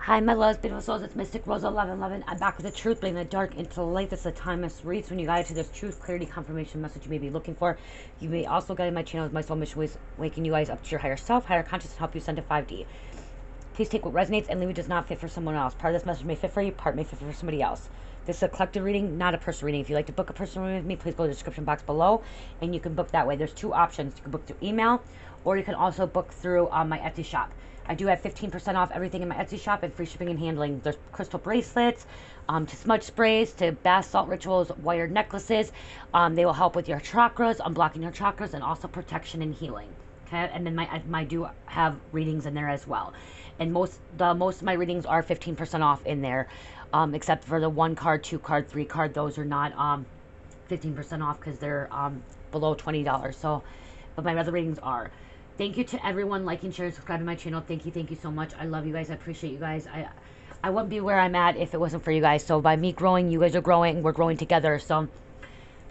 Hi, my loves, beautiful souls. It's Mystic Rosa 1111. I'm back with the truth, bringing the dark into the light. This is a timeless reads when you guide to this truth, clarity, confirmation message you may be looking for. You may also guide my channel with my soul mission, ways waking you guys up to your higher self, higher conscious, and help you send to 5D. Please take what resonates and leave what does not fit for someone else. Part of this message may fit for you, part may fit for somebody else. This is a collective reading, not a personal reading. If you'd like to book a personal reading with me, please go to the description box below, and you can book that way. There's two options. You can book through email, or you can also book through my Etsy shop. I do have 15% off everything in my Etsy shop and free shipping and handling. There's crystal bracelets, to smudge sprays, to bath salt rituals, wired necklaces. They will help with your chakras, unblocking your chakras, and also protection and healing. Okay, and then I do have readings in there as well. And most of my readings are 15% off in there, except for the 1 card, 2 card, 3 card. Those are not 15% off because they're below $20. So, but my other readings are. Thank you to everyone liking, sharing, subscribing to my channel. Thank you so much. I love you guys. I appreciate you guys. I wouldn't be where I'm at if it wasn't for you guys. So by me growing, you guys are growing. We're growing together. So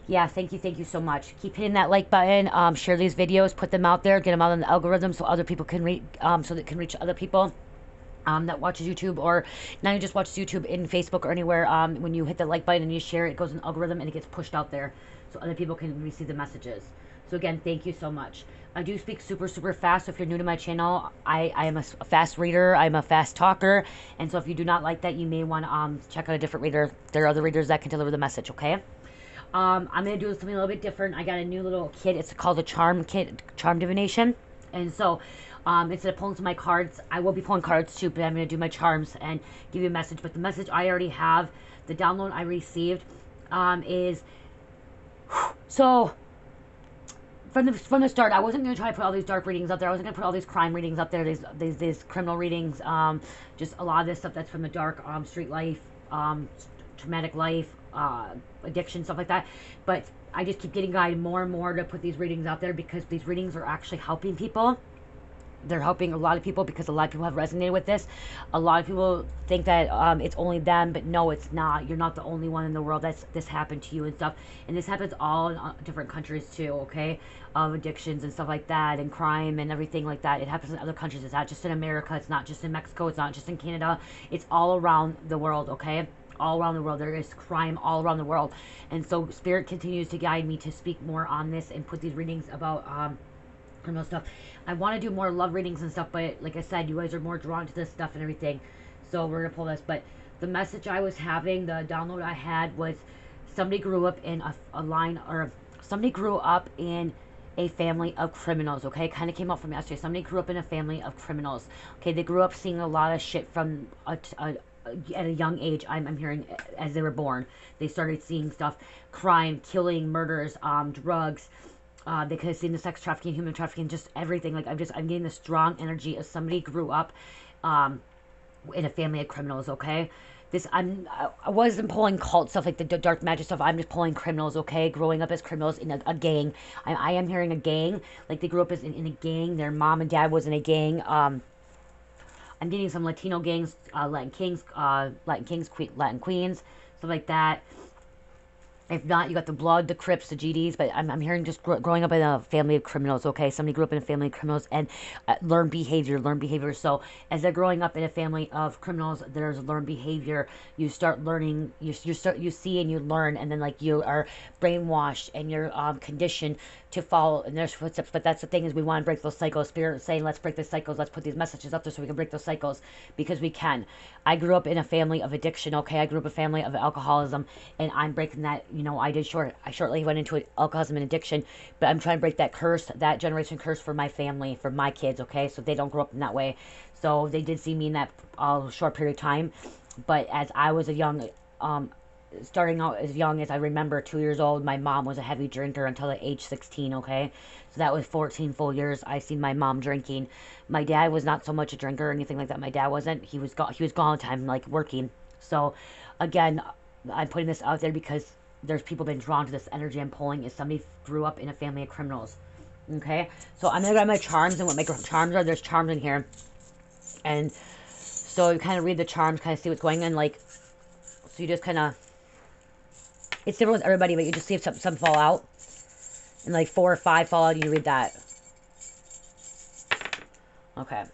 yeah, thank you so much. Keep hitting that like button. Share these videos, put them out there, get them out on the algorithm so other people can reach, so that can reach other people that watches YouTube, or not even just watches YouTube, in Facebook or anywhere. When you hit the like button and you share it, it goes in the algorithm and it gets pushed out there so other people can receive the messages. So again, thank you so much. I do speak super fast, so if you're new to my channel, I am a fast reader, I'm a fast talker, and so if you do not like that, you may want to check out a different reader. There are other readers that can deliver the message, okay? I'm going to do something a little bit different. I got a new little kit. It's called a charm kit, charm divination. And so instead of pulling some of my cards, I will be pulling cards too, but I'm going to do my charms and give you a message. But the message I already have, the download I received is, so from the start, I wasn't going to try to put all these dark readings up there. I wasn't going to put all these crime readings up there, these criminal readings, just a lot of this stuff that's from the dark, street life, traumatic life, addiction, stuff like that. But I just keep getting guided more and more to put these readings out there because these readings are actually helping people. They're helping a lot of people because a lot of people have resonated with this. A lot of people think that it's only them, but no, it's not. You're not the only one in the world that's this happened to you and stuff. And this happens all in different countries too, okay? Of addictions and stuff like that, and crime and everything like that. It happens in other countries. It's not just in America. It's not just in Mexico. It's not just in Canada. It's all around the world, okay? All around the world. There is crime all around the world. And so Spirit continues to guide me to speak more on this and put these readings about criminal stuff. I want to do more love readings and stuff, but like I said, you guys are more drawn to this stuff and everything. So we're going to pull this. But the message I was having, the download I had was, somebody grew up in somebody grew up in a family of criminals, okay? Kind of came out from yesterday. Somebody grew up in a family of criminals, okay? They grew up seeing a lot of shit from at a young age. I'm hearing as they were born. They started seeing stuff, crime, killing, murders, drugs. They could have seen the sex trafficking, human trafficking, just everything. Like I'm getting the strong energy of somebody grew up in a family of criminals, okay? I wasn't pulling cult stuff like the dark magic stuff. I'm just pulling criminals, okay? Growing up as criminals in a gang. I am hearing a gang. Like they grew up in a gang. Their mom and dad was in a gang. I'm getting some Latino gangs, Latin kings, Latin queens, stuff like that. If not, you got the Blood, the Crips, the GDs, but I'm hearing just growing up in a family of criminals, okay? Somebody grew up in a family of criminals and learn behavior. So as they're growing up in a family of criminals, there's learned behavior. You start learning, you see and you learn, and then like you are brainwashed and you're conditioned to follow in their footsteps. But that's the thing, is we want to break those cycles. Spirit is saying, let's break the cycles. Let's put these messages up there so we can break those cycles, because we can. I grew up in a family of addiction, okay? I grew up in a family of alcoholism, and I'm breaking that. You know, I shortly went into alcoholism and addiction, but I'm trying to break that curse, that generation curse for my family, for my kids, okay? So they don't grow up in that way. So they did see me in that short period of time, but as I was a young, starting out as young as I remember, 2 years old, my mom was a heavy drinker until the age 16, okay? So that was 14 full years I seen my mom drinking. My dad was not so much a drinker or anything like that. My dad wasn't. He was gone all the time, like working. So again, I'm putting this out there because there's people been drawn to this energy I'm pulling, is somebody grew up in a family of criminals, okay? So I'm going to grab my charms, and what my charms are. There's charms in here. And so you kind of read the charms, kind of see what's going on, like, so you just kind of, it's different with everybody, but you just see if some fall out. And like 4 or 5 fall out, and you read that. Okay.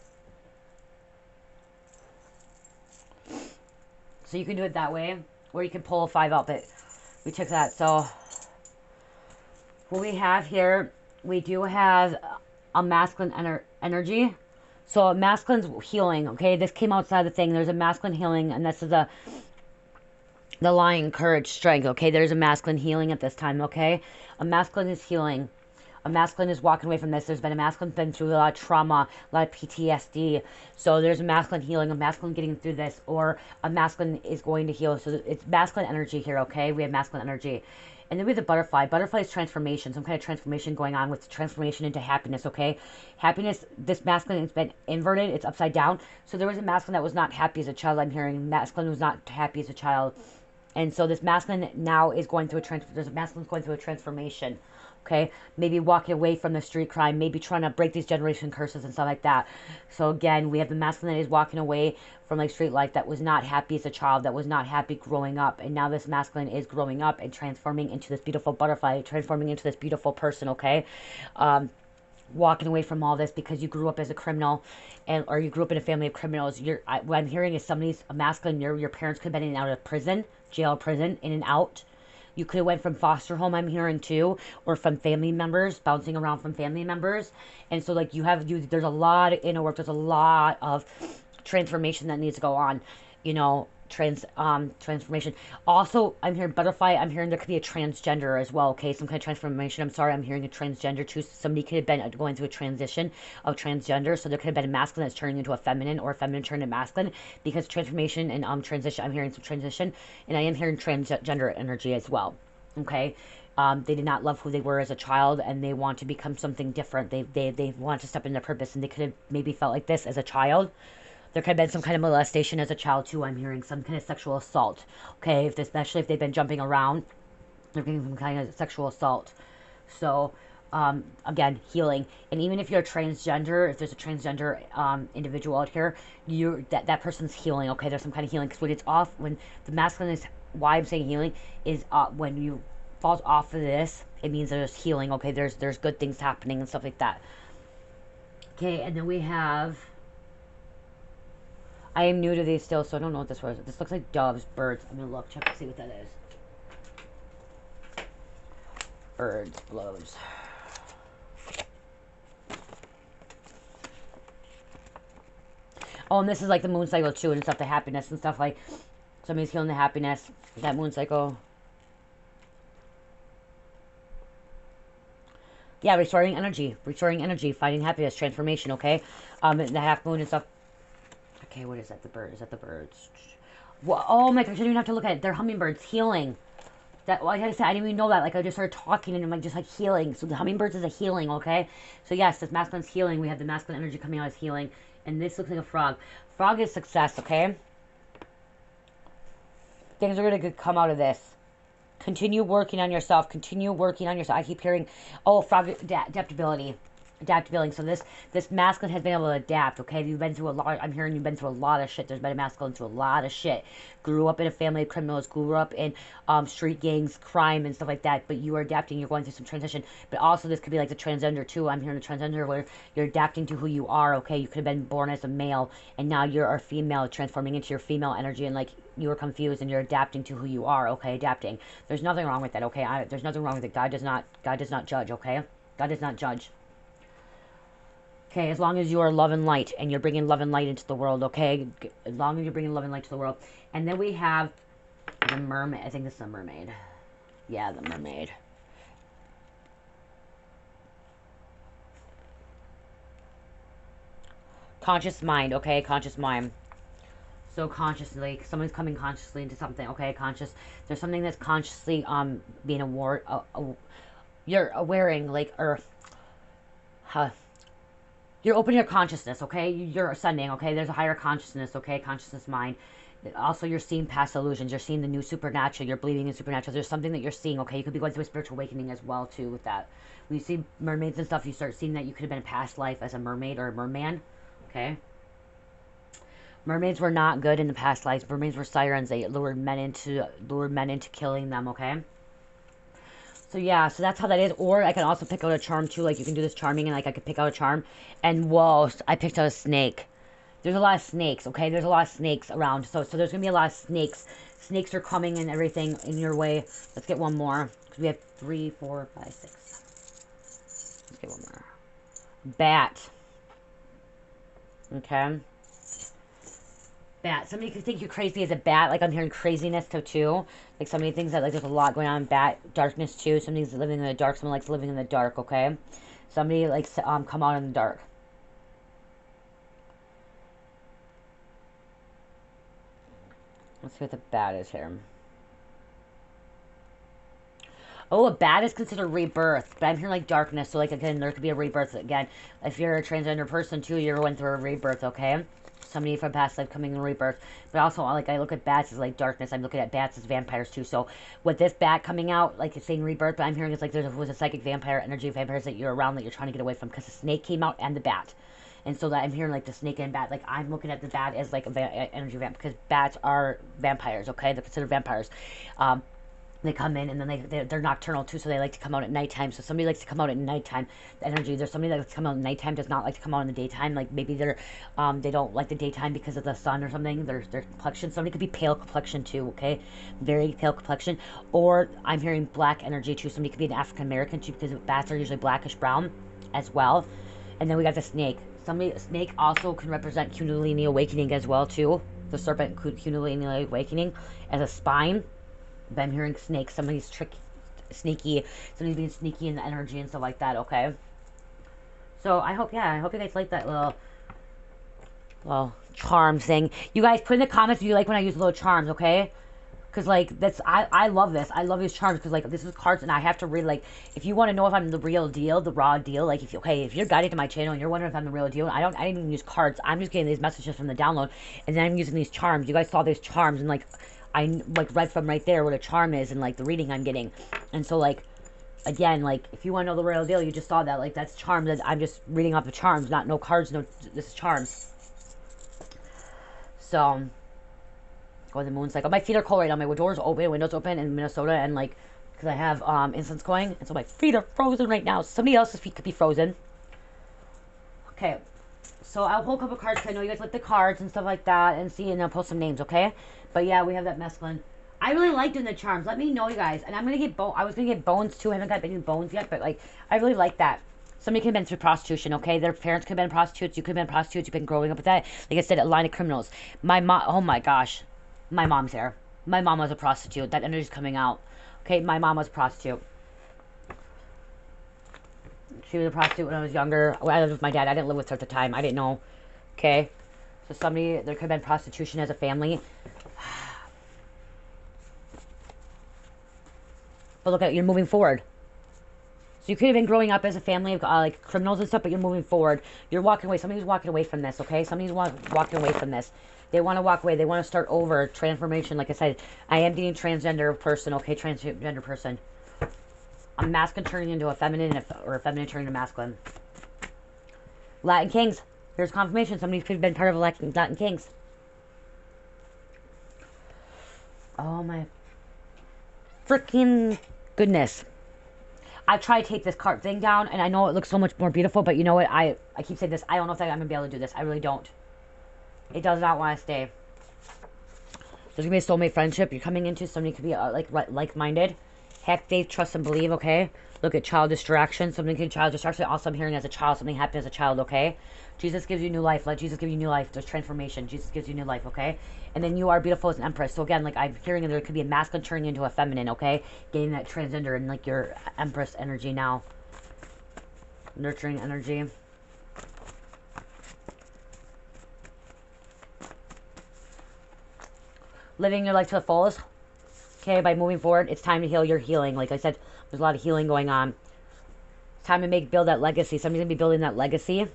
So you can do it that way, or you can pull a 5 out, but we took that. So what we have here, we do have a masculine energy. So a masculine's healing, okay? This came outside the thing. There's a masculine healing, and this is the lion, courage, strength, okay? There's a masculine healing at this time, okay? A masculine is healing. A masculine is walking away from this. There's been a masculine been through a lot of trauma, a lot of PTSD. So there's a masculine healing, a masculine getting through this, or a masculine is going to heal. So it's masculine energy here, okay? We have masculine energy. And then we have the butterfly. Butterfly is transformation, some kind of transformation going on with transformation into happiness, okay? Happiness, this masculine has been inverted. It's upside down. So there was a masculine that was not happy as a child. I'm hearing masculine was not happy as a child. And so this masculine now is going through there's a masculine going through a transformation. Okay, maybe walking away from the street crime, maybe trying to break these generation curses and stuff like that. So again, we have the masculine that is walking away from like street life, that was not happy as a child, that was not happy growing up, and now this masculine is growing up and transforming into this beautiful butterfly, transforming into this beautiful person. Okay, walking away from all this because you grew up as a criminal, or you grew up in a family of criminals. What I'm hearing is somebody's a masculine. Your parents could have been in and out of prison, jail, prison, in and out. You could have went from foster home, I'm hearing too, or from family members, bouncing around from family members. And so like there's a lot of inner work, there's a lot of transformation that needs to go on, you know, transformation. Also, I'm hearing butterfly, I'm hearing there could be a transgender as well, okay, some kind of transformation. I'm sorry, I'm hearing a transgender too. Somebody could have been going through a transition of transgender, so there could have been a masculine that's turning into a feminine, or a feminine turning to masculine, because transformation and transition, I'm hearing some transition, and I am hearing transgender energy as well, okay. They did not love who they were as a child, and they want to become something different. They want to step into their purpose, and they could have maybe felt like this as a child. There could have been some kind of molestation as a child too. I'm hearing some kind of sexual assault. Okay, especially if they've been jumping around, they're getting some kind of sexual assault. So, again, healing. And even if you're a transgender, if there's a transgender individual out here, that person's healing. Okay, there's some kind of healing, because when the masculine is, why I'm saying healing is when you falls off of this, it means there's healing. Okay, there's good things happening and stuff like that. Okay, and then we have. I am new to these still, so I don't know what this was. This looks like doves, birds. I'm going to look, check to see what that is. Birds, blows. Oh, and this is like the moon cycle too, and stuff, the happiness and stuff. Like, somebody's healing the happiness. That moon cycle. Yeah, restoring energy, finding happiness, transformation, okay? The half moon and stuff. Okay, what is that? The bird. Is that the birds? Well, oh my gosh, I didn't even have to look at it. They're hummingbirds healing. Like I said, I didn't even know that. Like, I just started talking and I'm like, just like healing. So the hummingbirds is a healing, okay? So yes, this masculine's healing. We have the masculine energy coming out as healing. And this looks like a frog. Frog is success, okay? Things are going to come out of this. Continue working on yourself. Continue working on yourself. I keep hearing, oh, frog adaptability. So this masculine has been able to adapt, okay? You've been through a lot. I'm hearing you've been through a lot of shit. There's been a masculine through a lot of shit. Grew up in a family of criminals. Grew up in street gangs, crime, and stuff like that. But you are adapting. You're going through some transition. But also this could be like the transgender too. I'm hearing the transgender where you're adapting to who you are, okay? You could have been born as a male, and now you're a female, transforming into your female energy, and like you were confused, and you're adapting to who you are, okay? Adapting. There's nothing wrong with that, okay? There's nothing wrong with it. God does not judge, okay? God does not judge. Okay, as long as you are love and light, and you're bringing love and light into the world, okay? As long as you're bringing love and light to the world. And then we have the mermaid. I think this is a mermaid. Yeah, the mermaid. Conscious mind, okay? Conscious mind. So consciously, someone's coming consciously into something, okay? There's something that's consciously being you're awareing, like, or you're opening your consciousness, okay? You're ascending, okay? There's a higher consciousness, okay? Consciousness mind. Also, you're seeing past illusions. You're seeing the new supernatural. You're believing in supernatural. There's something that you're seeing, okay? You could be going through a spiritual awakening as well, too, with that. When you see mermaids and stuff, you start seeing that you could have been a past life as a mermaid or a merman, okay? Mermaids were not good in the past lives. Mermaids were sirens. They lured men into killing them, okay? So yeah, so that's how that is. Or I can also pick out a charm too. Like, you can do this charming, and like I could pick out a charm, and whoa, I picked out a snake. There's a lot of snakes, okay? There's a lot of snakes around. So there's going to be a lot of snakes. Snakes are coming and everything in your way. Let's get one more. Because we have 3, 4, 5, 6. Let's get one more. Bat. Okay. Bat. Somebody could think you're crazy as a bat. Like, I'm hearing craziness, too. Like, somebody thinks that, like, there's a lot going on in bat. Darkness, too. Somebody's living in the dark. Someone likes living in the dark, okay? Somebody likes to come out in the dark. Let's see what the bat is here. Oh, a bat is considered rebirth. But I'm hearing, like, darkness. So, like, again, there could be a rebirth. Again, if you're a transgender person, too, you're going through a rebirth, okay? Somebody from past life coming in rebirth. But also, like, I look at bats as, like, darkness. I'm looking at bats as vampires, too. So, with this bat coming out, like, it's saying rebirth, but I'm hearing it's like there was a psychic vampire, energy vampires that you're around that you're trying to get away from. Because the snake came out and the bat. And so that I'm hearing, like, the snake and bat. Like, I'm looking at the bat as, like, energy vamp. Because bats are vampires, okay? They're considered vampires. They come in, and then they're nocturnal, too, so they like to come out at nighttime. So somebody likes to come out at nighttime. The energy, there's somebody that likes to come out at nighttime, does not like to come out in the daytime. Like, maybe they don't like the daytime because of the sun or something. Their complexion. Somebody could be pale complexion, too, okay? Very pale complexion. Or I'm hearing black energy, too. Somebody could be an African American, too, because bats are usually blackish brown as well. And then we got the snake. Snake also can represent Kundalini awakening as well, too. The serpent Kundalini awakening as a spine. But I'm hearing snake. Somebody's sneaky. Somebody's being sneaky in the energy and stuff like that, okay? So, I hope you guys like that little charm thing. You guys, put in the comments if you like when I use little charms, okay? Because, like, I love this. I love these charms because, like, this is cards, and I have to read, like, if you want to know if I'm the real deal, the raw deal, like, if you're guided to my channel and you're wondering if I'm the real deal, I didn't even use cards. I'm just getting these messages from the download, and then I'm using these charms. You guys saw these charms, and, like, I, like, read from right there what a charm is and, like, the reading I'm getting. And so, like, again, like, if you want to know the real deal, you just saw that. Like, that's charms. I'm just reading off the charms, no cards, this is charms. So, go to the moon cycle. My feet are cold right now. My doors open, windows open in Minnesota, and, like, because I have incense going, and so my feet are frozen right now. Somebody else's feet could be frozen. Okay. So I'll pull a couple cards because I know you guys like the cards and stuff like that, and see, and I'll post some names, okay? But yeah, we have that mescaline. I really like doing the charms. Let me know, you guys. And I'm gonna get I was gonna get bones too. I haven't got any bones yet, but like I really like that. Somebody could have been through prostitution, okay? Their parents could have been prostitutes. You could have been prostitutes. You've been growing up with that. Like I said, a line of criminals. My mom. Oh my gosh, my mom's there. My mom was a prostitute. That energy's coming out. Okay, my mom was a prostitute. She was a prostitute when I was younger. I lived with my dad. I didn't live with her at the time. I didn't know. Okay? So there could have been prostitution as a family. But look at it, you're moving forward. So you could have been growing up as a family of like criminals and stuff, but you're moving forward. You're walking away. Somebody's walking away from this, okay? Somebody's walking away from this. They want to walk away. They want to start over. Transformation. Like I said, I am being transgender person, okay? Transgender person. A masculine turning into a feminine, or a feminine turning to masculine. Latin Kings. Here's confirmation. Somebody could have been part of Latin Kings. Oh my freaking goodness. I try to take this card thing down, and I know it looks so much more beautiful, but you know what? I keep saying this. I don't know if I'm going to be able to do this. I really don't. It does not want to stay. There's going to be a soulmate friendship you're coming into. Somebody could be like-minded. Have faith, trust, and believe, okay? Look at child distraction. Something could be child distraction. Also, I'm hearing as a child, something happened as a child, okay? Jesus gives you new life. Let Jesus give you new life. There's transformation. Jesus gives you new life, okay? And then you are beautiful as an empress. So again, like I'm hearing there could be a masculine turning into a feminine, okay? Getting that transgender and like your empress energy now. Nurturing energy. Living your life to the fullest. Okay, by moving forward, it's time to heal your healing. Like I said, there's a lot of healing going on. It's time to build that legacy. Somebody's going to be building that legacy.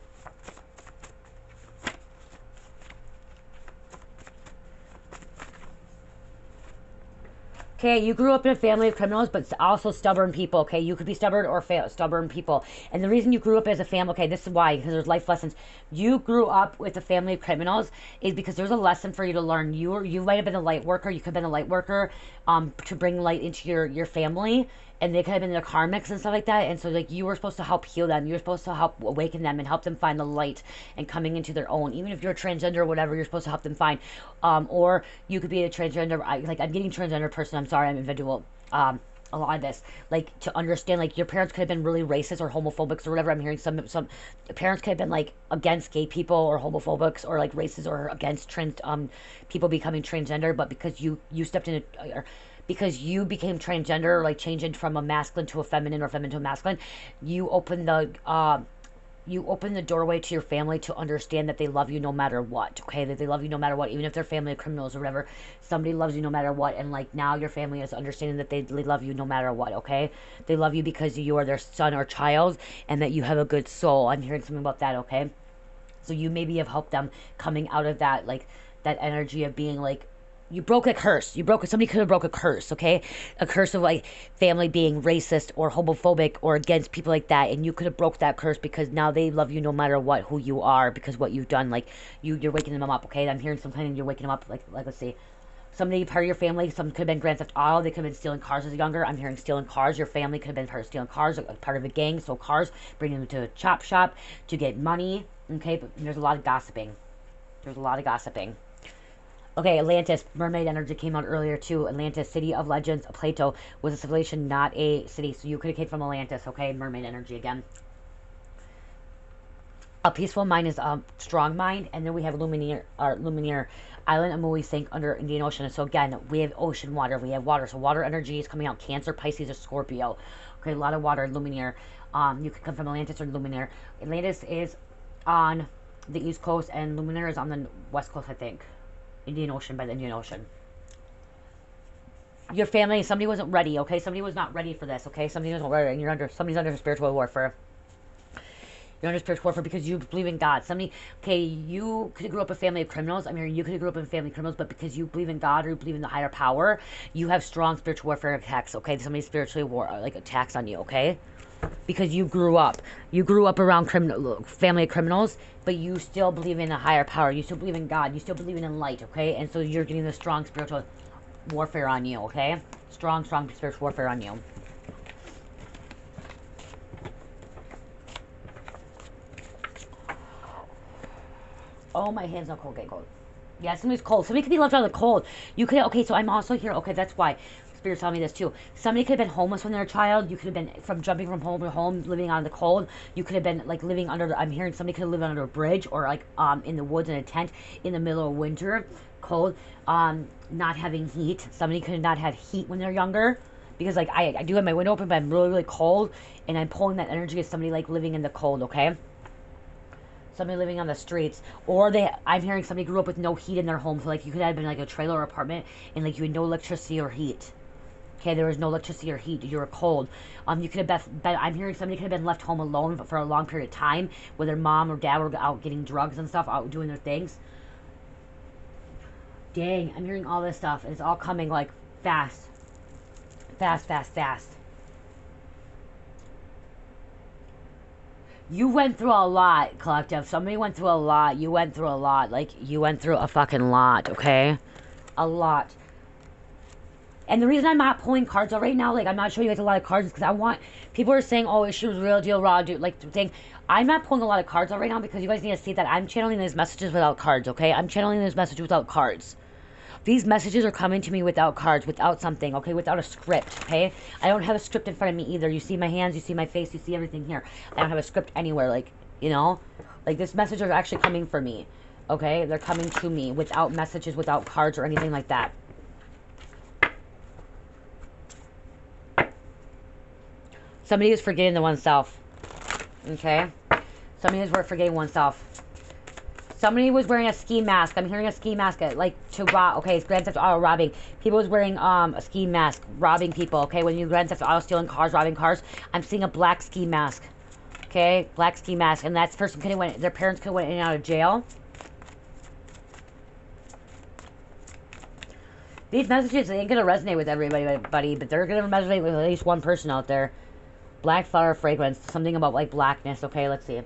Okay, you grew up in a family of criminals, but also stubborn people, okay? You could be stubborn or stubborn people. And the reason you grew up as a family, okay, this is why, because there's life lessons. You grew up with a family of criminals is because there's a lesson for you to learn. You might have been a light worker. You could have been a light worker to bring light into your family. and they could have been their karmics and stuff like that. And so like you were supposed to help heal them. You were supposed to help awaken them and help them find the light and coming into their own. Even if you're a transgender or whatever, you're supposed to help them find. Or you could be a transgender. I'm getting transgender person. I'm sorry, I'm individual. A lot of this, like, to understand, like, your parents could have been really racist or homophobic or whatever. I'm hearing some parents could have been like against gay people or homophobic or like racist or against trans people becoming transgender, but because you stepped in or because you became transgender, like changing from a masculine to a feminine or feminine to a masculine, you opened the doorway to your family to understand that they love you no matter what, okay? That they love you no matter what, even if they're family of criminals or whatever. Somebody loves you no matter what, and like now your family is understanding that they love you no matter what, okay? They love you because you are their son or child, and that you have a good soul. I'm hearing something about that, okay? So you maybe have helped them coming out of that, like, that energy of being like, you broke a curse. Somebody could have broke a curse, okay? A curse of like family being racist or homophobic or against people like that. And you could have broke that curse because now they love you no matter what, who you are, because what you've done. Like you're waking them up, okay? I'm hearing something, you're waking them up, like let's see. Somebody part of your family, some could have been Grand Theft Auto, they could have been stealing cars as younger. I'm hearing stealing cars. Your family could have been part of stealing cars, part of a gang, so cars, bringing them to a chop shop to get money, okay? But there's a lot of gossiping. Okay, Atlantis, mermaid energy came out earlier too. Atlantis, city of legends, Plato, was a civilization, not a city. So you could have came from Atlantis, okay? Mermaid energy again. A peaceful mind is a strong mind. And then we have Lumineer, island and Mui sink under Indian Ocean. And so again, we have ocean water. We have water. So water energy is coming out. Cancer, Pisces, or Scorpio. Okay, a lot of water. Lumineer. You could come from Atlantis or Lumineer. Atlantis is on the East Coast and Lumineer is on the West Coast, I think. Indian Ocean, by the Indian Ocean. Your family, somebody wasn't ready, okay? Somebody was not ready for this, okay? Somebody wasn't ready, and somebody's under spiritual warfare. You're under spiritual warfare because you believe in God. You could have grew up in a family of criminals. I mean, you could have grew up in a family of criminals, but because you believe in God or you believe in the higher power, you have strong spiritual warfare attacks, okay? Somebody spiritually attacks on you, okay? Because you grew up around family of criminals, but you still believe in a higher power. You still believe in God. You still believe in light, okay? And so you're getting the strong spiritual warfare on you, okay? Strong spiritual warfare on you. Oh, my hand's not cold. Okay, cold. Yeah, somebody's cold. Somebody could be left out of the cold. You could, okay, so I'm also here. Okay, that's why. Spirit's telling me this too. Somebody could have been homeless when they were a child. You could have been jumping from home to home, living out in the cold. You could have been like living under. I'm hearing somebody could have lived under a bridge or like in the woods in a tent in the middle of winter, cold. Not having heat. Somebody could have not had heat when they're younger, because like I do have my window open, but I'm really cold, and I'm pulling that energy of somebody like living in the cold. Okay. Somebody living on the streets, or I'm hearing somebody grew up with no heat in their home. So like you could have been like a trailer or apartment, and like you had no electricity or heat. Okay, there was no electricity or heat. You were cold. You could have been, I'm hearing somebody could have been left home alone for a long period of time, where their mom or dad were out getting drugs and stuff, out doing their things. Dang, I'm hearing all this stuff. It's all coming like fast. Fast. You went through a lot, collective. Somebody went through a lot. You went through a lot. Like, you went through a fucking lot, okay? A lot. And the reason I'm not pulling cards out right now, like, I'm not showing you guys a lot of cards, is because I want, people are saying, oh, she was real deal, raw, dude, like, thing. I'm not pulling a lot of cards out right now because you guys need to see that I'm channeling these messages without cards, okay? I'm channeling this message without cards. These messages are coming to me without cards, without something, okay? Without a script, okay? I don't have a script in front of me either. You see my hands, you see my face, you see everything here. I don't have a script anywhere, like, you know? Like, this message are actually coming for me, okay? They're coming to me without messages, without cards or anything like that. Somebody is forgetting the oneself, okay? Somebody is forgetting oneself. Somebody was wearing a ski mask. I'm hearing a ski mask, like, to rob. Okay, it's Grand Theft Auto robbing. People was wearing a ski mask, robbing people, okay? When you Grand Theft Auto stealing cars, robbing cars, I'm seeing a black ski mask, okay? Black ski mask, and that person could have went, their parents could have went in and out of jail. These messages, they ain't gonna resonate with everybody, but they're gonna resonate with at least one person out there. Black flower fragrance, something about like blackness, okay? Let's see.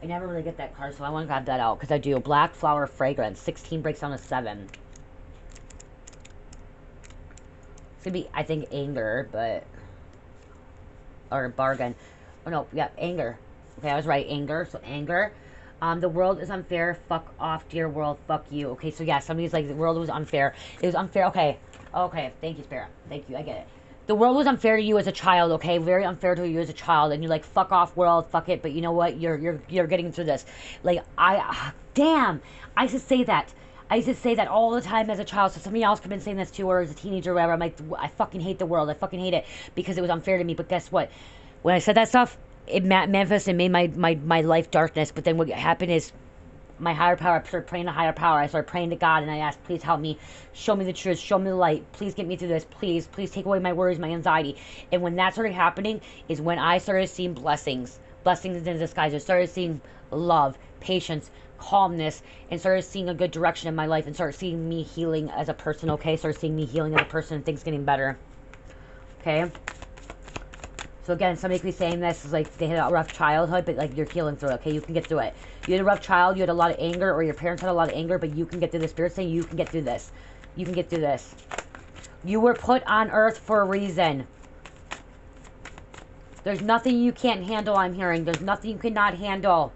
I never really get that card, so I want to grab that out, because I do. Black flower fragrance. 16 breaks down to 7. It's going to be, I think, anger, but or bargain. Oh no, yeah, anger. Okay, I was right, anger. So anger. The world is unfair. Fuck off, dear world. Fuck you. Okay, so yeah, somebody's like, the world was unfair. It was unfair. Okay. Okay, thank you, Spirit. Thank you, I get it. The world was unfair to you as a child, okay? Very unfair to you as a child. And you're like, fuck off, world, fuck it. But you know what? You're getting through this. Like, damn. I used to say that. I used to say that all the time as a child. So somebody else could have been saying this too, or as a teenager or whatever. I'm like, I fucking hate the world. I fucking hate it because it was unfair to me. But guess what? When I said that stuff, it manifested and made my life darkness. But then what happened is, my higher power, I started praying to higher power. I started praying to God, and I asked, please help me, show me the truth, show me the light, please get me through this, please take away my worries, my anxiety. And when that started happening is when I started seeing blessings in disguise. I started seeing love, patience, calmness, and started seeing a good direction in my life, and started seeing me healing as a person, okay? Started seeing me healing as a person, and things getting better, okay? So again, somebody could be saying this is like they had a rough childhood, but like you're healing through it, okay? You can get through it. You had a rough child, you had a lot of anger, or your parents had a lot of anger, but you can get through this. Spirit saying you can get through this. You can get through this. You were put on earth for a reason. There's nothing you can't handle, I'm hearing. There's nothing you cannot handle.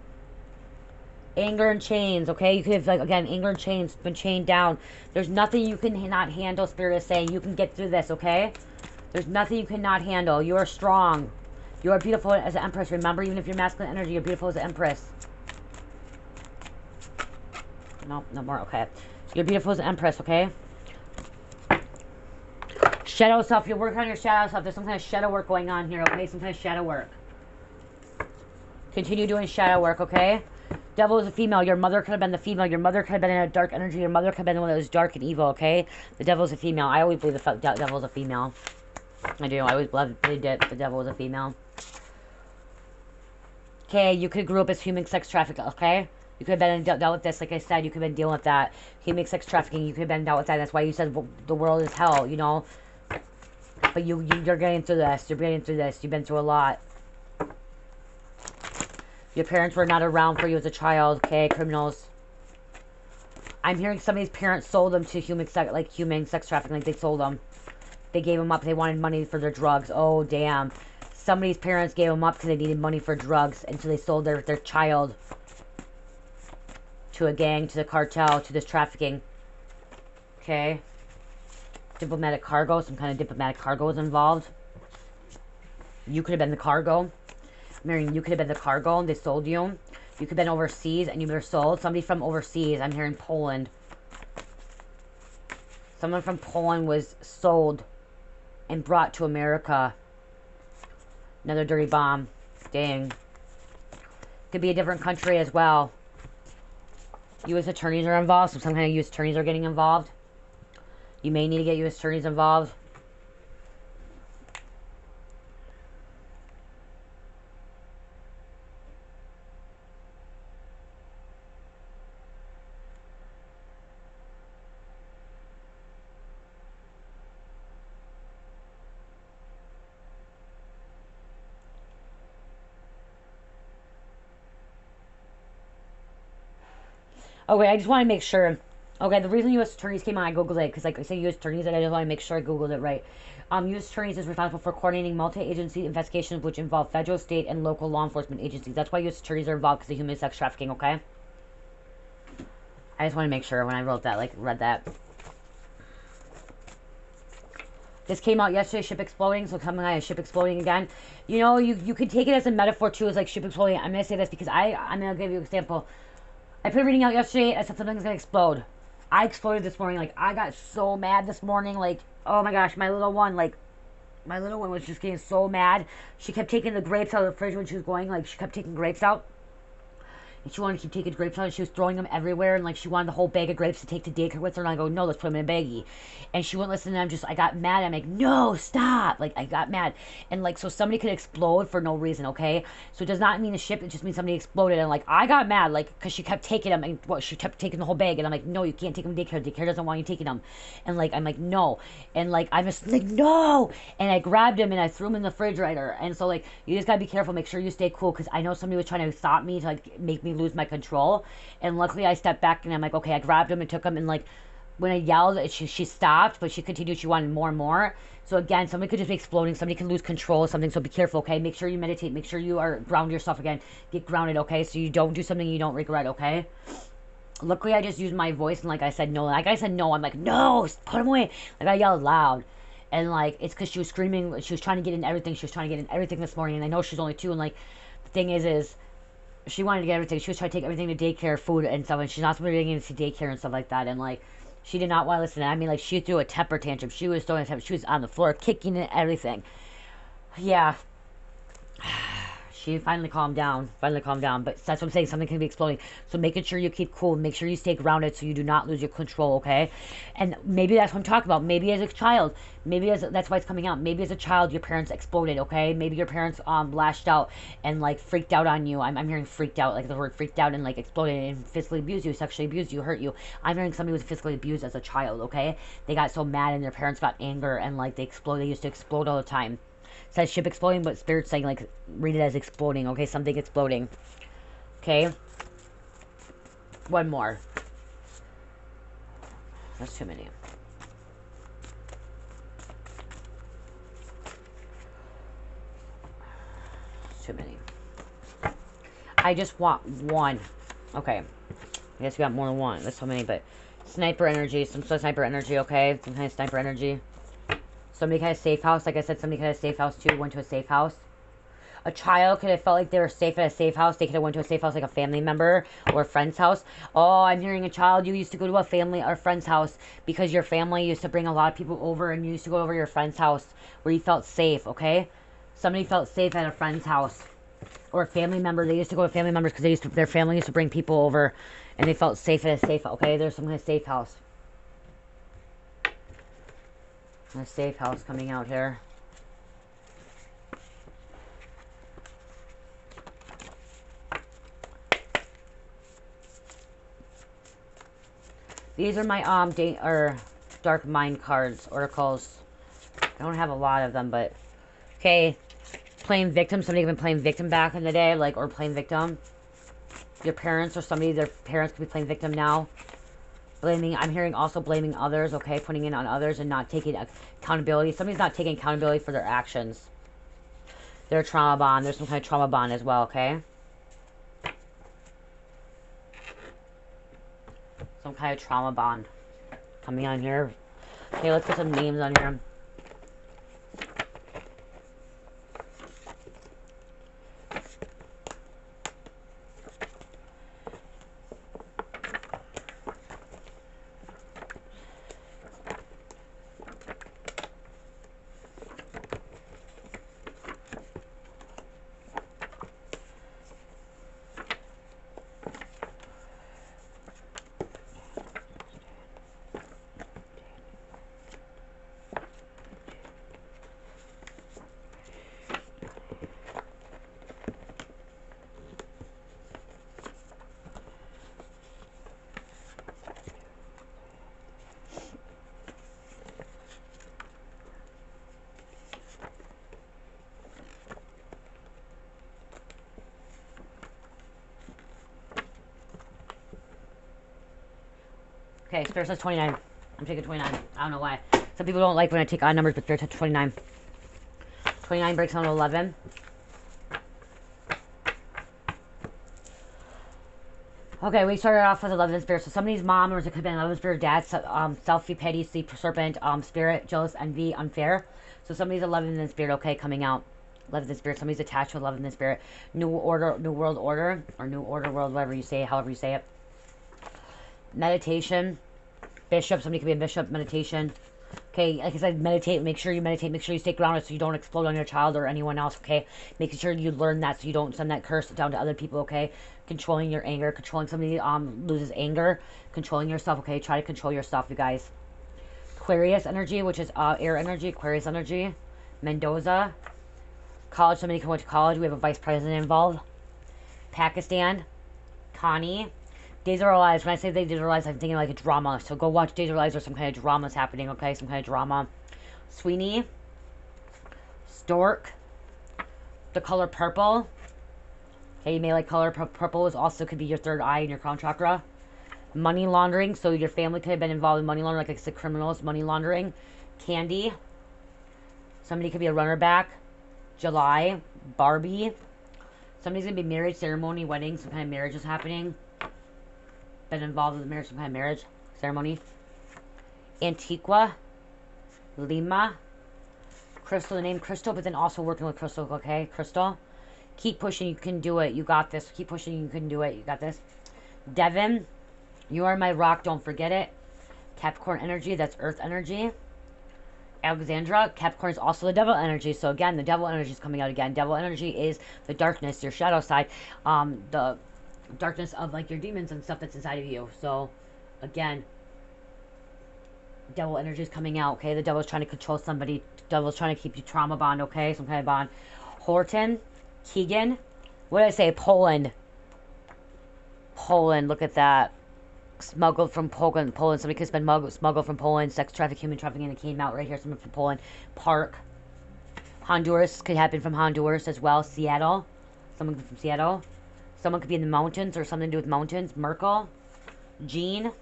Anger and chains, okay? You could have, like, again, anger and chains, been chained down. There's nothing you cannot handle, Spirit is saying. You can get through this, okay? There's nothing you cannot handle. You are strong. You are beautiful as an empress. Remember, even if you're masculine energy, you're beautiful as an empress. No, no more. Okay. You're beautiful as an empress, okay? Shadow self. You're working on your shadow self. There's some kind of shadow work going on here, okay? Some kind of shadow work. Continue doing shadow work, okay? Devil is a female. Your mother could have been the female. Your mother could have been in a dark energy. Your mother could have been the one that was dark and evil, okay? The devil is a female. I always believe the devil is a female. I do. I always believed it. The devil was a female. Okay, you could have grew up as human sex trafficking, okay? You could have been dealt with this, like I said. You could have been dealing with that. Human sex trafficking, you could have been dealt with that. That's why you said the world is hell, you know? But you're getting through this. You're getting through this. You've been through a lot. Your parents were not around for you as a child, okay? Criminals. I'm hearing somebody's parents sold them to human sex trafficking, like they sold them. They gave them up. They wanted money for their drugs. Oh, damn. Somebody's parents gave them up because they needed money for drugs. And so they sold their child to a gang, to the cartel, to this trafficking. Okay. Diplomatic cargo. Some kind of diplomatic cargo is involved. You could have been the cargo. Marion, you could have been the cargo and they sold you. You could have been overseas and you were sold. Somebody from overseas. I'm hearing Poland. Someone from Poland was sold and brought to America. Another dirty bomb. Dang. Could be a different country as well. U.S. attorneys are involved. So some kind of U.S. attorneys are getting involved. You may need to get U.S. attorneys involved. Okay, I just want to make sure. Okay, the reason U.S. attorneys came on, I googled it because, like I say, U.S. attorneys, and I just want to make sure I googled it right. U.S. attorneys is responsible for coordinating multi-agency investigations which involve federal, state, and local law enforcement agencies. That's why U.S. attorneys are involved because of human sex trafficking. Okay. I just want to make sure when I wrote that, like, read that. This came out yesterday, ship exploding, so coming out, ship exploding again. You know, you could take it as a metaphor too, as like ship exploding. I'm going to say this because I'm going to give you an example. I put a reading out yesterday, I said something's going to explode. I exploded this morning, like, I got so mad this morning, like, oh my gosh, my little one was just getting so mad. She kept taking the grapes out of the fridge when she was going, like, she kept taking grapes out. And she wanted to keep taking grapes out, and she was throwing them everywhere, and, like, she wanted the whole bag of grapes to take to daycare with her, and I go, no, let's put them in a baggie. And she wouldn't listen, and I got mad, I'm like, no, stop, like, I got mad. And, like, so somebody could explode for no reason, okay? So it does not mean a ship, it just means somebody exploded, and, like, I got mad, like, because she kept taking them, and, well, she kept taking the whole bag, and I'm like, no, you can't take them to daycare doesn't want you taking them. And, like, I'm like, no. And, like, I'm just like, no! And I grabbed him, and I threw him in the refrigerator. And so, like, you just gotta be careful, make sure you stay cool, because I know somebody was trying to stop me to, like, make me lose my control. And luckily I stepped back and I'm like, okay, I grabbed him and took him and, like, when I yelled, she stopped, but she continued. She wanted more and more. So again, somebody could just be exploding. Somebody can lose control of something. So be careful, okay? Make sure you meditate. Make sure you are ground yourself again. Get grounded, okay? So you don't do something you don't regret, okay? Luckily, I just used my voice, and like I said no. Like I said no. I'm like, no, put him away. Like I yelled loud. And like, it's because she was screaming. She was trying to get in everything. She was trying to get in everything this morning. And I know she's only 2. And like, the thing is she wanted to get everything. She was trying to take everything to daycare, food and stuff. And she's not supposed to be getting into daycare and stuff like that. And like, she did not want to listen. I mean, like, she threw a temper tantrum. She was throwing a temper. She was on the floor, kicking and everything. Yeah. She finally calmed down. But that's what I'm saying. Something can be exploding. So making sure you keep cool. Make sure you stay grounded so you do not lose your control, okay? And maybe that's what I'm talking about. Maybe as a child. That's why it's coming out. Maybe as a child, your parents exploded, okay? Maybe your parents lashed out and, like, freaked out on you. I'm hearing freaked out. Like, the word freaked out and, like, exploded and physically abused you, sexually abused you, hurt you. I'm hearing somebody was physically abused as a child, okay? They got so mad and their parents got anger and, like, they exploded. They used to explode all the time. It says ship exploding, but Spirit's saying, like, read it as exploding, okay? Something exploding. Okay? One more. That's too many. Too many. I just want one. Okay. I guess we got more than one. That's so many, but sniper energy. Some sort of sniper energy, okay? Some kind of sniper energy. Somebody kind of safe house. Like I said, somebody kind of safe house too. Went to a safe house. A child could have felt like they were safe at a safe house. They could have went to a safe house like a family member or a friend's house. Oh, I'm hearing a child. You used to go to a family or friend's house because your family used to bring a lot of people over and you used to go over to your friend's house where you felt safe, okay? Somebody felt safe at a friend's house or a family member. They used to go to family members because their family used to bring people over and they felt safe at a safe, okay? There's some kind of safe house. A safe house coming out here. These are my dark mind cards, oracles. I don't have a lot of them, but okay. Playing victim. Somebody been playing victim back in the day, like, or playing victim. Your parents or somebody, their parents could be playing victim now. Blaming, I'm hearing also blaming others, okay? Putting it on others and not taking accountability. Somebody's not taking accountability for their actions. Their trauma bond. There's some kind of trauma bond as well, okay? Some kind of trauma bond coming on here. Okay, let's get some names on here. Okay, Spirit says 29. I'm taking 29. I don't know why. Some people don't like when I take odd numbers, but Spirit says 29. 29 breaks down to 11. Okay, we started off with 11 Spirit. So somebody's mom, or it could have been 11 Spirit, dad, selfie, petty, sleep, serpent, Spirit, jealous, envy, unfair. So somebody's 11 in Spirit, okay, coming out. 11 in Spirit. Somebody's attached to 11 in Spirit. New order, new world order, or new order world, whatever you say it, however you say it. Meditation. Bishop. Somebody could be a bishop. Meditation. Okay, like I said, meditate. Make sure you meditate. Make sure you stay grounded so you don't explode on your child or anyone else, okay? Making sure you learn that so you don't send that curse down to other people, okay? Controlling your anger. Controlling somebody loses anger. Controlling yourself, okay? Try to control yourself, you guys. Aquarius energy, which is air energy. Aquarius energy. Mendoza. College. Somebody can go to college. We have a vice president involved. Pakistan. Connie. Days of Our Lives. When I say Days of Our Lives, I'm thinking like a drama. So go watch Days of Our Lives or some kind of drama's happening, okay? Some kind of drama. Sweeney. Stork. The color purple. Okay, you may like color purple. Is also could be your third eye in your crown chakra. Money laundering, so your family could have been involved in money laundering, like I said, criminals, money laundering. Candy, somebody could be a runner back. July, Barbie, somebody's going to be married, ceremony, wedding, some kind of marriage is happening. Been involved with marriage, some kind of marriage, ceremony. Antigua, Lima, Crystal, the name Crystal, but then also working with Crystal, okay? Crystal, keep pushing, you can do it, you got this. Keep pushing, you can do it, you got this. Devin, you are my rock, don't forget it. Capricorn energy, that's earth energy. Alexandra, Capricorn is also the devil energy. So again, the devil energy is coming out again. Devil energy is the darkness, your shadow side. The darkness of like your demons and stuff that's inside of you. So again, devil energy is coming out, okay? The devil's trying to control somebody. The devil's trying to keep you trauma bond, okay? Some kind of bond. Horton, Keegan, what did I say? Poland. Poland, look at that. Smuggled from Poland. Somebody could have been smuggled from Poland. Sex trafficking, human trafficking, it came out right here. Someone from Poland. Park. Honduras could happen from Honduras as well. Seattle. Someone from Seattle. Someone could be in the mountains or something to do with mountains. Merkel. Jean.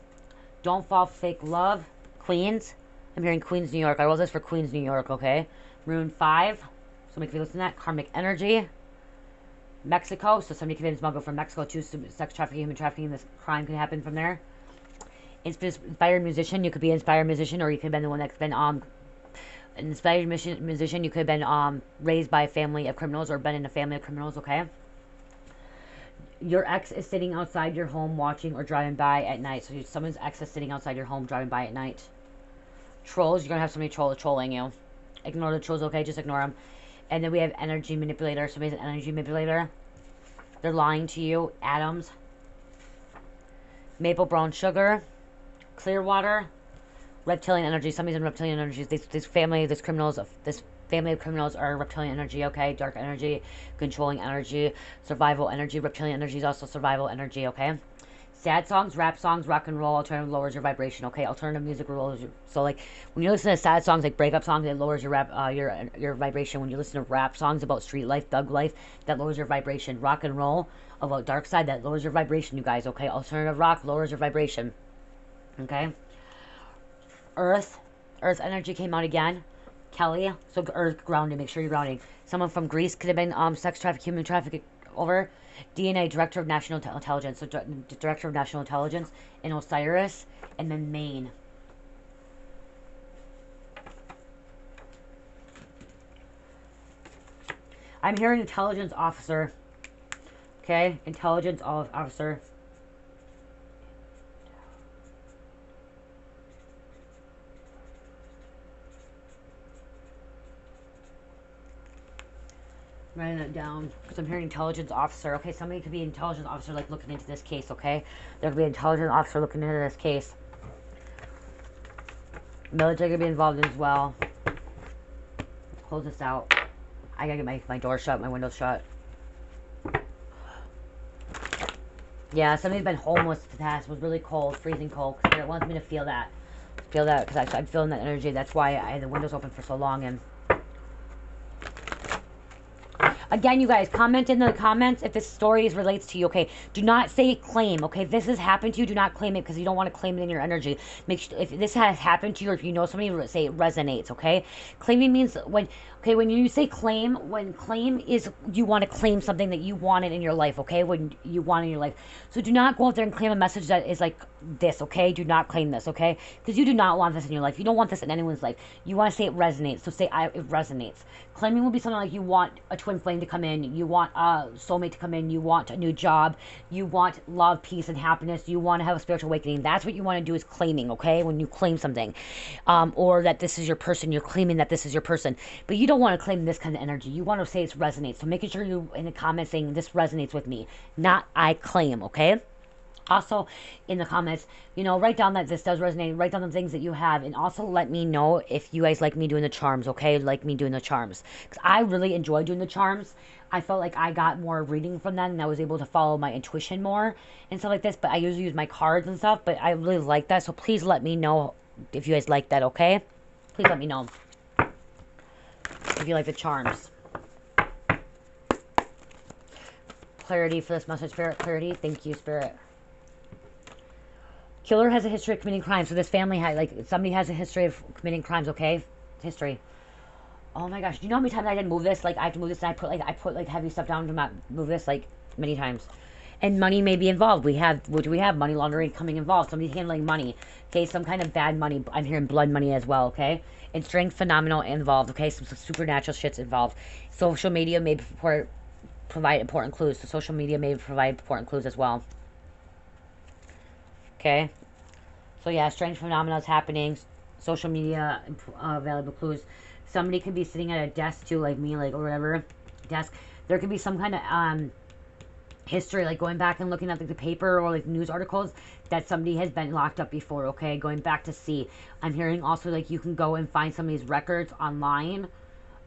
Don't fall fake love. Queens. I'm hearing Queens, New York. I wrote this for Queens, New York, okay? Rune 5. Somebody could be listening to that. Karmic energy. Mexico, so somebody could be smuggled from Mexico too. Sex trafficking, human trafficking, this crime could happen from there. Inspired musician, you could be an inspired musician, or you could have been the one that's been an inspired musician. You could have been raised by a family of criminals or been in a family of criminals, okay? Your ex is sitting outside your home watching or driving by at night. So someone's ex is sitting outside your home driving by at night. Trolls, you're going to have somebody trolling you. Ignore the trolls, okay? Just ignore them. And then we have energy manipulator. Somebody's an energy manipulator. They're lying to you. Atoms. Maple brown sugar. Clearwater. Reptilian energy. Somebody's in reptilian energy. This family of criminals are reptilian energy, okay? Dark energy. Controlling energy. Survival energy. Reptilian energy is also survival energy, okay? Sad songs, rap songs, rock and roll, alternative lowers your vibration, okay? Alternative music lowers your... So, like, when you listen to sad songs, like breakup songs, it lowers your your vibration. When you listen to rap songs about street life, thug life, that lowers your vibration. Rock and roll, about dark side, that lowers your vibration, you guys, okay? Alternative rock lowers your vibration, okay? Earth energy came out again. Kelly, so earth, grounding, make sure you're grounding. Someone from Greece could have been sex traffic, human trafficking over. DNA, Director of National Intelligence. So Director of National Intelligence in Osiris. And then Maine. I'm hearing intelligence officer. Okay? Intelligence officer. Writing that down because I'm hearing intelligence officer. Okay, somebody could be an intelligence officer, like looking into this case. Okay, there could be an intelligence officer looking into this case. Military could be involved as well. Close this out. I gotta get my door shut, my window shut. Yeah, somebody's been homeless to the past. It was really cold, freezing cold. Spirit wants me to feel that. Feel that because I'm feeling that energy. That's why I had the windows open for so long. And again, you guys, comment in the comments if this story relates to you, okay? Do not say claim, okay? If this has happened to you, do not claim it because you don't want to claim it in your energy. Make sure, if this has happened to you or if you know somebody, say it resonates, okay? Claiming means when you say claim, when claim is you want to claim something that you wanted in your life, okay? When you want in your life. So do not go out there and claim a message that is like this, okay? Do not claim this, okay? Because you do not want this in your life. You don't want this in anyone's life. You want to say it resonates. So say it resonates. Claiming will be something like you want a twin flame to come in, you want a soulmate to come in, you want a new job, you want love, peace, and happiness, you want to have a spiritual awakening. That's what you want to do is claiming, okay? When you claim something. Or that this is your person, you're claiming that this is your person. But you don't want to claim this kind of energy. You want to say it resonates. So making sure you in the comments saying this resonates with me, not I claim, okay? Also, in the comments, write down that this does resonate. Write down the things that you have. And also let me know if you guys like me doing the charms, okay? Like me doing the charms. Because I really enjoy doing the charms. I felt like I got more reading from them and I was able to follow my intuition more and stuff like this. But I usually use my cards and stuff. But I really like that. So please let me know if you guys like that, okay? Please let me know if you like the charms. Clarity for this message, Spirit. Clarity. Thank you, Spirit. Killer has a history of committing crimes. So this family had, like, somebody has a history of committing crimes, okay? History. Oh my gosh. Do you know how many times I didn't move this? Like, I have to move this, and I put like heavy stuff down to not move this, like, many times. And money may be involved. What do we have? Money laundering coming involved. Somebody's handling money. Okay, some kind of bad money. I'm hearing blood money as well, okay? And strength phenomenal involved, okay? Some supernatural shit's involved. Social media may provide important clues. So social media may provide important clues as well. Okay? So yeah, strange phenomena is happening. Social media, valuable clues. Somebody could be sitting at a desk too, like me, like, or whatever. Desk. There could be some kind of, history, like going back and looking at like the paper or like news articles that somebody has been locked up before, okay? Going back to see. I'm hearing also like you can go and find some of these records online,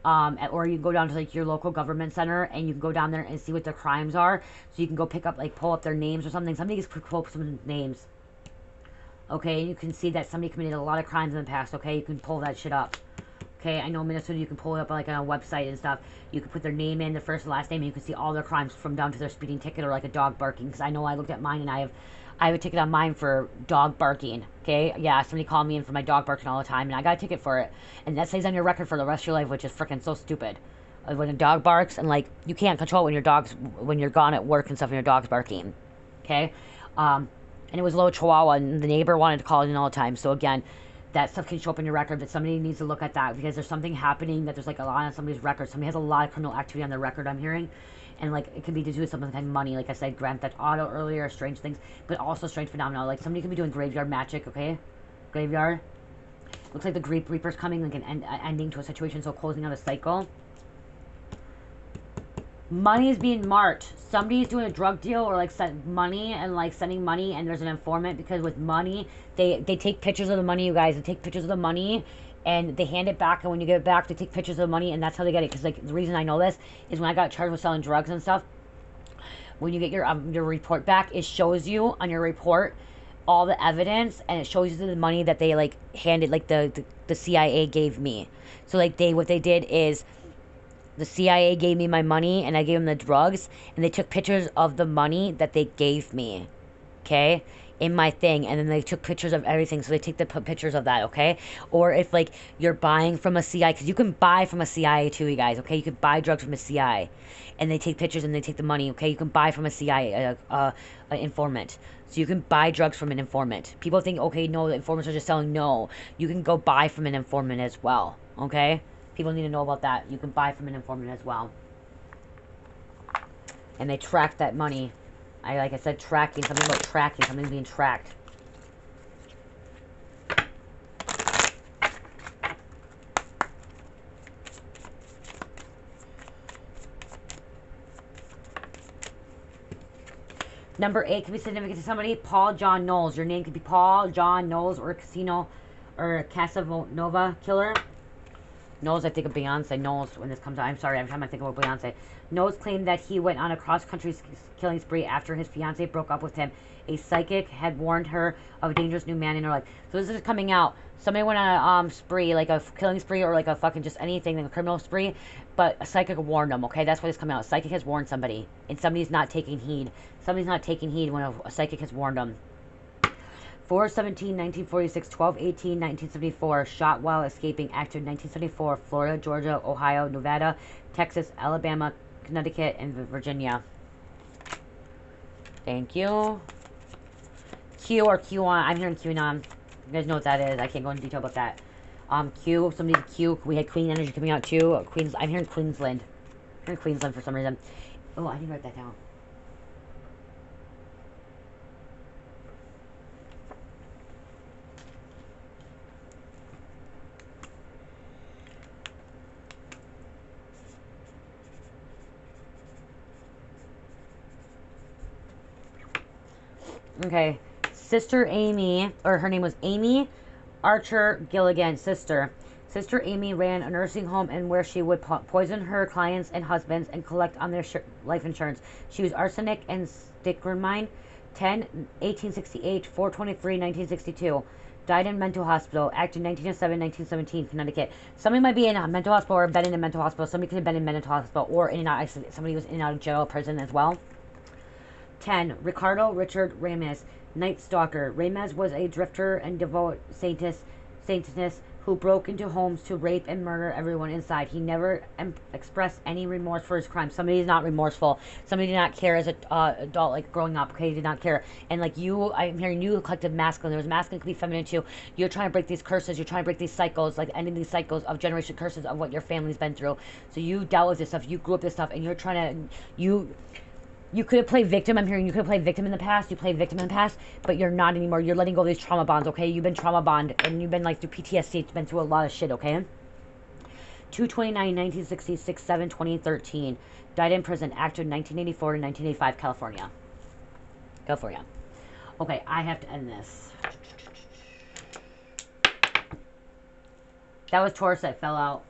or you can go down to like your local government center and you can go down there and see what their crimes are. So you can go pick up, like, pull up their names or something. Somebody can pull up some names, okay? And you can see that somebody committed a lot of crimes in the past, okay? You can pull that shit up. Okay, I know Minnesota, you can pull it up like on a website and stuff. You can put their name in, their first and last name, and you can see all their crimes from down to their speeding ticket or like a dog barking. Because I know I looked at mine and I have a ticket on mine for dog barking. Okay, yeah, somebody called me in for my dog barking all the time, and I got a ticket for it. And that stays on your record for the rest of your life, which is freaking so stupid. When a dog barks, and like you can't control when you're gone at work and stuff, and your dog's barking. Okay, and it was a little Chihuahua, and the neighbor wanted to call it in all the time. So again, that stuff can show up in your record, but somebody needs to look at that because there's something happening that there's like a lot on somebody's record. Somebody has a lot of criminal activity on their record, I'm hearing. And like it could be to do with something like money, like I said, Grand Theft Auto earlier, strange things, but also strange phenomena. Like somebody could be doing graveyard magic, okay? Graveyard. Looks like the Great Reaper's coming, like an ending to a situation, so closing out a cycle. Money is being marked. Somebody's doing a drug deal or like send money and like sending money, and there's an informant because with money they take pictures of the money, you guys. They take pictures of the money and they hand it back, and when you get it back they take pictures of the money, and that's how they get it. Because like the reason I know this is when I got charged with selling drugs and stuff, when you get your report back, it shows you on your report all the evidence, and it shows you the money that they like handed, like the CIA gave me. So like what they did is the CIA gave me my money, and I gave them the drugs, and they took pictures of the money that they gave me, okay, in my thing, and then they took pictures of everything, so they take the pictures of that, okay? Or if, like, you're buying from a CIA, because you can buy from a CIA too, you guys, okay? You can buy drugs from a CIA, and they take pictures, and they take the money, okay? You can buy from a CIA, an informant. So you can buy drugs from an informant. People think, okay, no, the informants are just selling. No, you can go buy from an informant as well, okay? People need to know about that. You can buy from an informant as well. And they track that money. Like I said, tracking. Something about tracking. Something being tracked. Number 8 could be significant to somebody. Paul John Knowles. Your name could be Paul John Knowles or Casino or Casanova Killer. Knowles, I think of Beyonce. Knowles, when this comes out. I'm sorry, every time I think about Beyonce. Knowles claimed that he went on a cross-country killing spree after his fiancee broke up with him. A psychic had warned her of a dangerous new man in her life. So this is coming out. Somebody went on a spree, like a killing spree or like a fucking just anything, like a criminal spree. But a psychic warned them, okay? That's why it's coming out. A psychic has warned somebody. And somebody's not taking heed. Somebody's not taking heed when a psychic has warned them. 4/17/1946, 12/18/1974, shot while escaping. Active 1974, Florida, Georgia, Ohio, Nevada, Texas, Alabama, Connecticut, and Virginia. Thank you. Q or QAnon. I'm hearing QAnon. You guys know what that is. I can't go into detail about that. Q. Somebody's Q. We had Queen energy coming out too. Queens. I'm hearing Queensland. I'm hearing Queensland for some reason. Oh, I need to write that down. Okay, Sister Amy, or her name was Amy Archer Gilligan, Sister Amy ran a nursing home and where she would poison her clients and husbands and collect on their life insurance. She was arsenic and strychnine. 10/1868, 4/23/1962. Died in mental hospital. Acted 1907, 1917, Connecticut. Somebody might be in a mental hospital or been in a mental hospital. Somebody could have been in a mental hospital or in and out. Somebody was in and out of jail, prison as well. 10. Ricardo Richard Ramirez. Night Stalker. Ramez was a drifter and devout Satanist who broke into homes to rape and murder everyone inside. He never expressed any remorse for his crimes. Somebody is not remorseful. Somebody did not care as an adult, like growing up, okay? Did not care. And like you, I'm hearing you, collective masculine. There was masculine, could be feminine too. You're trying to break these curses. You're trying to break these cycles, like ending these cycles of generation curses of what your family's been through. So you dealt with this stuff. You grew up with this stuff, and you're trying to, you could have played victim. I'm hearing you could have played victim in the past. You played victim in the past, but you're not anymore. You're letting go of these trauma bonds, okay? You've been trauma bond, and you've been like through PTSD. It's been through a lot of shit, okay? 2/29/1966, 7/20/13. Died in prison. Actor 1984 to 1985, California. California. Okay, I have to end this. That was Taurus that fell out.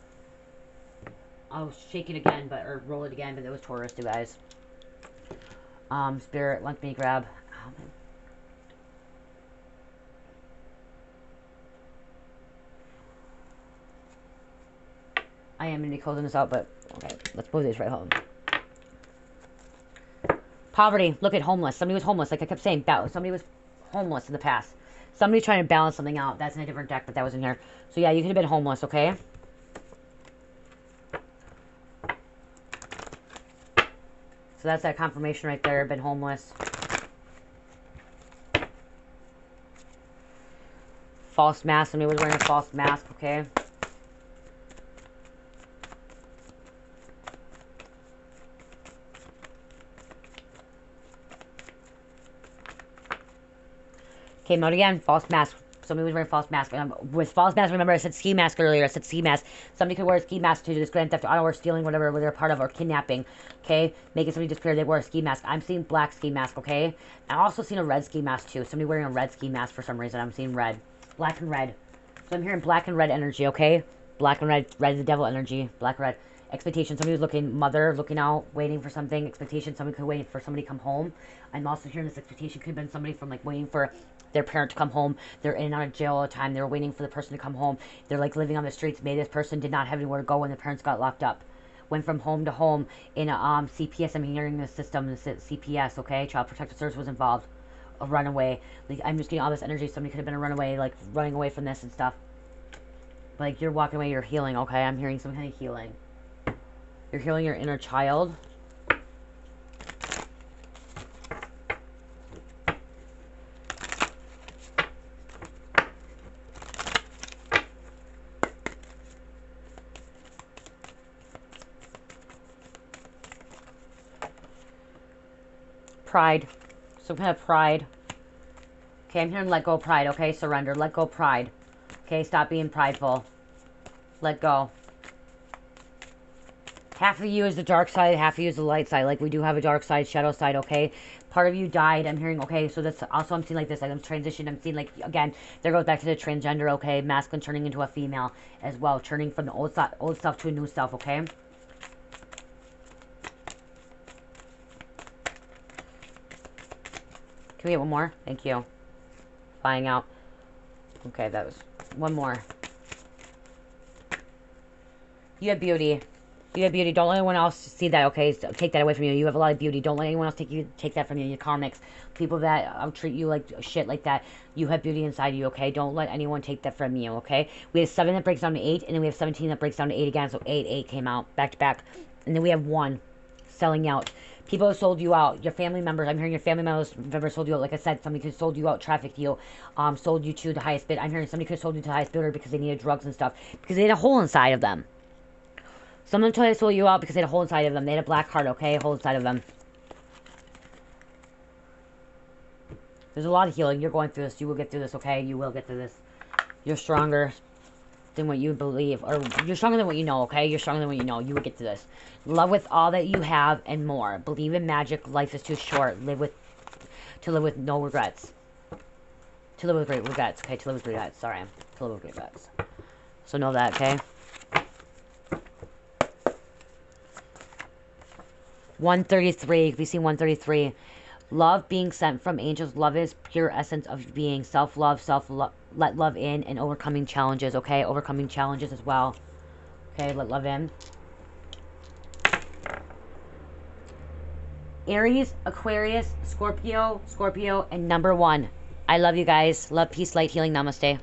I'll shake it again, or roll it again, but it was Taurus, you guys. Spirit, let me grab. Oh, I am going to be closing this out, but okay, let's move this right home. Poverty. Look at homeless. Somebody was homeless, like I kept saying. Somebody was homeless in the past. Somebody's trying to balance something out. That's in a different deck, but that was in here. So yeah, you could have been homeless, okay? So that's that confirmation right there. Been homeless. False mask. Somebody was wearing a false mask, okay? Came out again. False mask. Somebody was wearing a false mask. With false mask, remember I said ski mask earlier. I said ski mask. Somebody could wear a ski mask to do this grand theft auto or stealing, whatever they're a part of, or kidnapping. Okay? Making somebody disappear. They wear a ski mask. I'm seeing black ski mask, okay? I'm also seeing a red ski mask too. Somebody wearing a red ski mask for some reason. I'm seeing red. Black and red. So I'm hearing black and red energy, okay? Black and red. Red is the devil energy. Black and red. Expectation. Somebody was looking, mother, looking out, waiting for something. Expectation. Somebody could wait for somebody to come home. I'm also hearing this expectation could have been somebody from like waiting for their parent to come home. They're in and out of jail all the time. They're waiting for the person to come home. They're like living on the streets. Maybe this person did not have anywhere to go when the parents got locked up. Went from home to home in a CPS. I'm hearing the system, the CPS, okay? Child Protective Service was involved. A runaway. Like, I'm just getting all this energy. Somebody could have been a runaway, like running away from this and stuff. But, like, you're walking away, you're healing, okay? I'm hearing some kind of healing. You're healing your inner child. Pride. Some kind of pride. Okay, I'm hearing let go of pride, okay? Surrender. Let go of pride. Okay, stop being prideful. Let go. Half of you is the dark side, half of you is the light side. Like, we do have a dark side, shadow side, okay? Part of you died. I'm hearing, okay, so that's also, I'm seeing like this, like I'm transitioned. I'm seeing like, again, there goes back to the transgender, okay? Masculine turning into a female as well. Turning from the old stuff to a new self, okay? Can we get one more? Thank you. Flying out. Okay, that was one more. You have beauty. You have beauty. Don't let anyone else see that, okay? So take that away from you. You have a lot of beauty. Don't let anyone else take that from you. Your karmics. People that treat you like shit like that. You have beauty inside you, okay? Don't let anyone take that from you, okay? We have 7 that breaks down to 8, and then we have 17 that breaks down to 8 again. So 8 came out back to back. And then we have 1 selling out. People have sold you out. Your family members, I'm hearing your family members sold you out. Like I said, somebody could have sold you out, trafficked you, sold you to the highest bid. I'm hearing somebody could have sold you to the highest bidder because they needed drugs and stuff. Because they had a hole inside of them. Someone tried to sold you out because they had a hole inside of them. They had a black heart, okay? A hole inside of them. There's a lot of healing. You're going through this. You will get through this, okay? You will get through this. You're stronger than what you believe. Or you're stronger than what you know, okay? You're stronger than what you know. You will get through this. Love with all that you have and more. Believe in magic. Life is too short. To live with no regrets. To live with great regrets, okay? To live with regrets. Sorry. To live with regrets. So know that, okay? 133. We see 133. Love being sent from angels. Love is pure essence of being. Self-love. Let love in and overcoming challenges, okay? Overcoming challenges as well. Okay, let love in. Aries, Aquarius, Scorpio, and number 1. I love you guys. Love, peace, light, healing. Namaste.